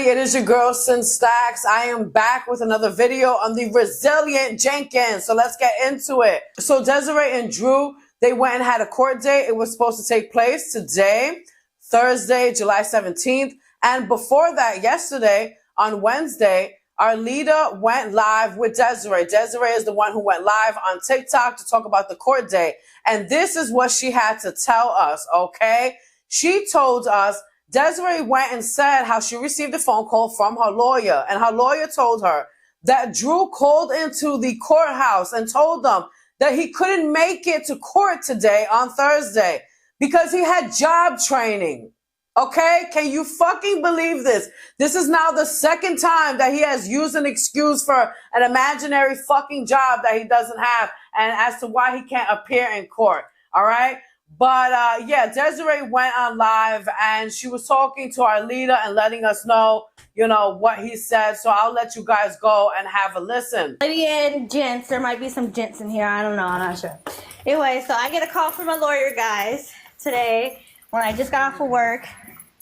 It is your girl Sin Stacks. I am back with another video on the resilient Jenkins. So let's get into it. So Desiree and Drew, they went and had a court date. It was supposed to take place today, Thursday, July 17th. And before that, yesterday, on Wednesday, our leader went live with Desiree. Desiree is the one who went live on TikTok to talk about the court date. And this is what she had to tell us, okay? She told us Desiree went and said how she received a phone call from her lawyer, and her lawyer told her that Drew called into the courthouse and told them that he couldn't make it to court today on Thursday because he had job training. Okay? Can you fucking believe this? This is now the second time that he has used an excuse for an imaginary fucking job that he doesn't have and as to why he can't appear in court. All right? But yeah, Desiree went on live and she was talking to our leader and letting us know, you know, what he said. So I'll let you guys go and have a listen. Lady and gents, there might be some gents in here. I don't know. I'm not sure. Anyway, so I get a call from a lawyer, guys, today when I just got off of work,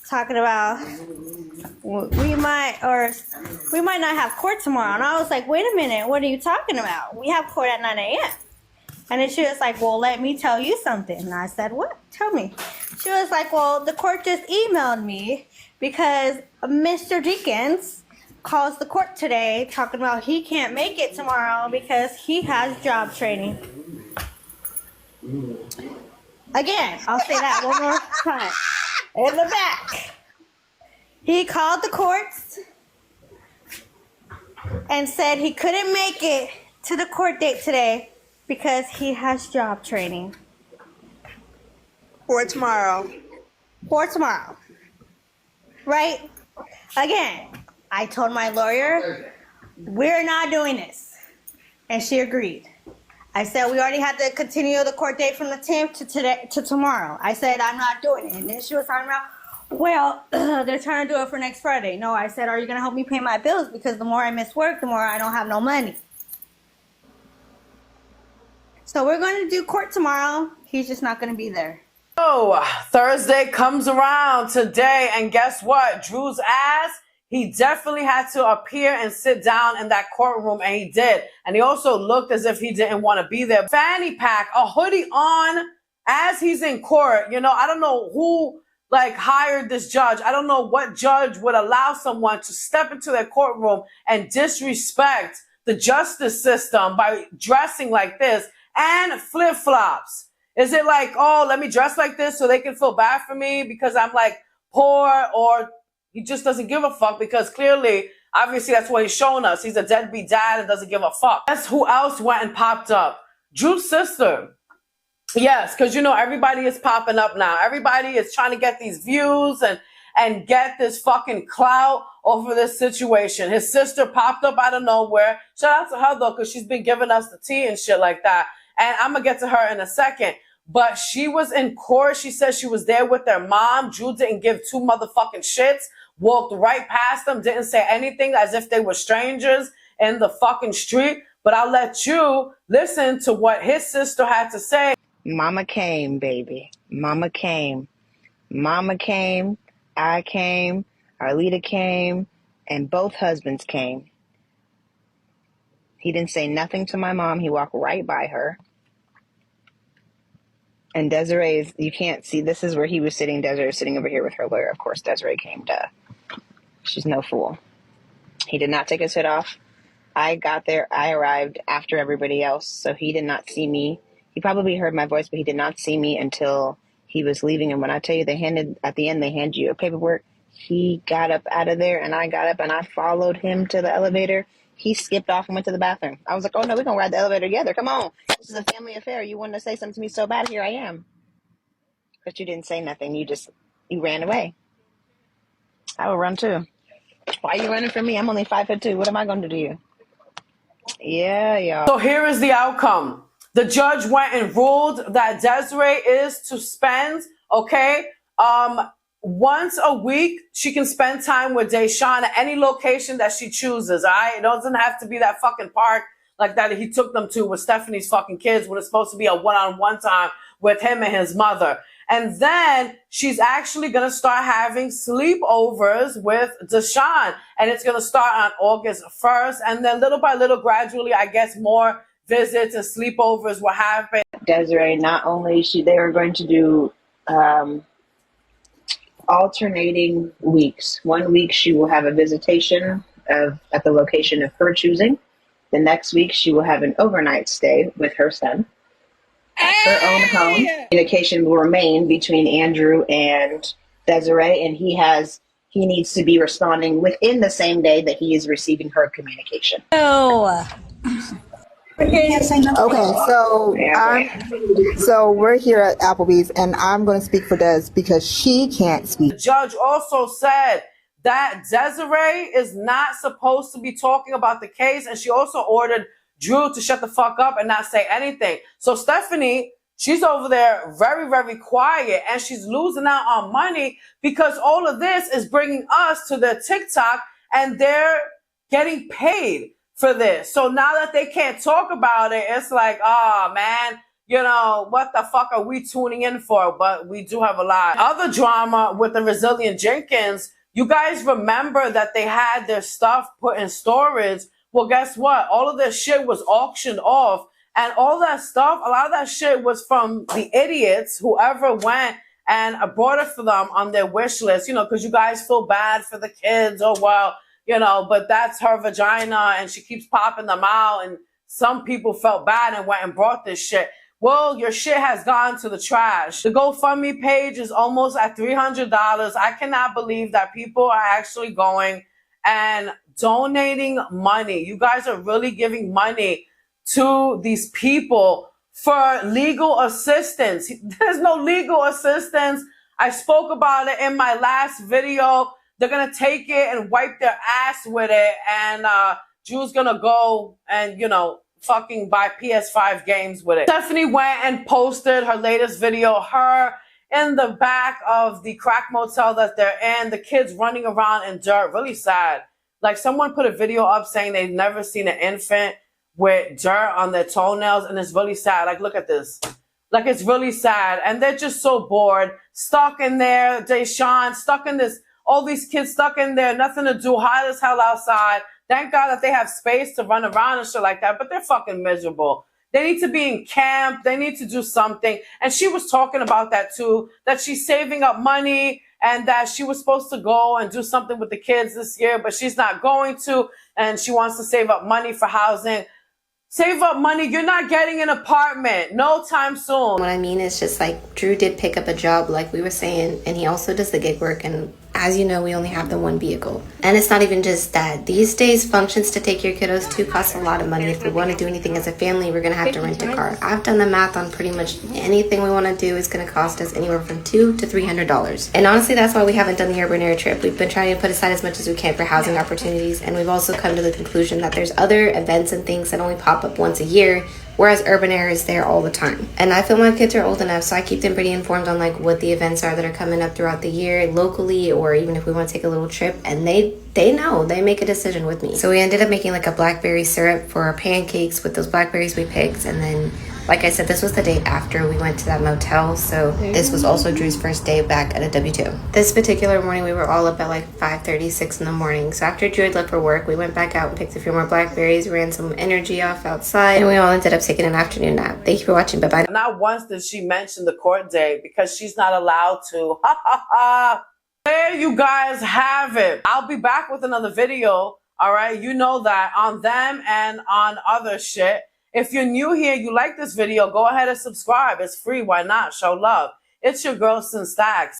talking about we might not have court tomorrow. And I was like, wait a minute, what are you talking about? We have court at 9 a.m. And then she was like, well, let me tell you something. And I said, what? Tell me. She was like, well, the court just emailed me because Mr. Jenkins calls the court today talking about he can't make it tomorrow because he has job training. Again, I'll say that one more time. In the back. He called the courts and said he couldn't make it to the court date today because he has job training. For tomorrow. For tomorrow. Right? Again, I told my lawyer, we're not doing this. And she agreed. I said we already had to continue the court date from the 10th to tomorrow. I said I'm not doing it. And then she was talking about, well, they're trying to do it for next Friday. No, I said, are you going to help me pay my bills? Because the more I miss work, the more I don't have no money. So we're going to do court tomorrow. He's just not going to be there. Oh, Thursday comes around today, and guess what? Drew's ass, he definitely had to appear and sit down in that courtroom, and he did. And he also looked as if he didn't want to be there. Fanny pack, a hoodie on as he's in court. You know, I don't know who hired this judge. I don't know what judge would allow someone to step into their courtroom and disrespect the justice system by dressing like this. And flip-flops. Is it like, oh, let me dress like this so they can feel bad for me because I'm like poor, or he just doesn't give a fuck because clearly, obviously that's what he's showing us. He's a deadbeat dad and doesn't give a fuck. That's who else went and popped up. Drew's sister. Yes, because you know, everybody is popping up now. Everybody is trying to get these views and get this fucking clout over this situation. His sister popped up out of nowhere. Shout out to her though, because she's been giving us the tea and shit like that. And I'm going to get to her in a second. But she was in court. She said she was there with their mom. Drew didn't give two motherfucking shits. Walked right past them. Didn't say anything as if they were strangers in the fucking street. But I'll let you listen to what his sister had to say. Mama came, baby. Mama came. Mama came. I came. Arlita came. And both husbands came. He didn't say nothing to my mom. He walked right by her. And Desiree, you can't see, this is where he was sitting. Desiree was sitting over here with her lawyer. Of course, Desiree came to. She's no fool. He did not take his hood off. I got there. I arrived after everybody else. So he did not see me. He probably heard my voice, but he did not see me until he was leaving. And when I tell you at the end, they hand you a paperwork. He got up out of there and I got up and I followed him to the elevator. He skipped off and went to the bathroom. I was like, oh, no, we're going to ride the elevator together. Come on. This is a family affair. You wanted to say something to me so bad. Here I am. But you didn't say nothing. You ran away. I would run too. Why are you running from me? I'm only 5'2". What am I going to do to you? Yeah, y'all. So here is the outcome. The judge went and ruled that Desiree is to spend, once a week, she can spend time with Deshaun at any location that she chooses, all right? It doesn't have to be that fucking park like that he took them to with Stephanie's fucking kids when it's supposed to be a one-on-one time with him and his mother. And then she's actually going to start having sleepovers with Deshaun. And it's going to start on August 1st. And then little by little, gradually, I guess more visits and sleepovers will happen. Desiree, not only they were going to do alternating weeks. 1 week she will have a visitation at the location of her choosing. The next week she will have an overnight stay with her son at her own home. Communication will remain between Andrew and Desiree, and he needs to be responding within the same day that he is receiving her communication. Oh. Okay, so we're here at Applebee's, and I'm going to speak for Des because she can't speak. The judge also said that Desiree is not supposed to be talking about the case, and she also ordered Drew to shut the fuck up and not say anything. So Stephanie, she's over there very, very quiet, and she's losing out on money because all of this is bringing us to their TikTok, and they're getting paid for this. So now that they can't talk about it, it's like, oh man, you know, what the fuck are we tuning in for? But we do have a lot. Other drama with the resilient Jenkins, you guys remember that they had their stuff put in storage. Well, guess what? All of their shit was auctioned off, and all that stuff, a lot of that shit was from the idiots, whoever went and bought it for them on their wish list, you know, because you guys feel bad for the kids. Oh, well, you know, but that's her vagina and she keeps popping them out, and some people felt bad and went and brought this shit. Well, your shit has gone to the trash. The GoFundMe page is almost at $300. I cannot believe that people are actually going and donating money. You guys are really giving money to these people for legal assistance. There's no legal assistance. I spoke about it in my last video. They're going to take it and wipe their ass with it. And Drew's going to go and, you know, fucking buy PS5 games with it. Stephanie went and posted her latest video. Her in the back of the crack motel that they're in. The kids running around in dirt. Really sad. Like someone put a video up saying they've never seen an infant with dirt on their toenails. And it's really sad. Like, look at this. Like, it's really sad. And they're just so bored. Stuck in there. Deshaun stuck in this. All these kids stuck in there, nothing to do, hot as hell outside. Thank God that they have space to run around and shit like that, but they're fucking miserable. They need to be in camp. They need to do something. And she was talking about that too, that she's saving up money and that she was supposed to go and do something with the kids this year, but she's not going to, and she wants to save up money for housing. Save up money. You're not getting an apartment no time soon. What I mean is just like Drew did pick up a job like we were saying, and he also does the gig work, and as you know, we only have the one vehicle. And it's not even just that. These days, functions to take your kiddos to cost a lot of money. If we want to do anything as a family, we're going to have to rent a car. I've done the math on pretty much anything we want to do is going to cost us anywhere from $200 to $300. And honestly, that's why we haven't done the urban air trip. We've been trying to put aside as much as we can for housing opportunities, and we've also come to the conclusion that there's other events and things that only pop up once a year, whereas urban air is there all the time. And I feel my kids are old enough, so I keep them pretty informed on like what the events are that are coming up throughout the year locally, or even if we want to take a little trip, and they know, they make a decision with me. So we ended up making like a blackberry syrup for our pancakes with those blackberries we picked. And then, like I said, this was the day after we went to that motel, so this was also Drew's first day back at a W2. This particular morning, we were all up at like 5:30, 6 in the morning. So after Drew had left for work, we went back out and picked a few more blackberries, ran some energy off outside, and we all ended up taking an afternoon nap. Thank you for watching. Bye-bye. Not once did she mention the court date because she's not allowed to. Ha ha ha. There you guys have it. I'll be back with another video. All right. You know that on them and on other shit. If you're new here, you like this video, go ahead and subscribe. It's free. Why not? Show love. It's your girl, Sin Stacks.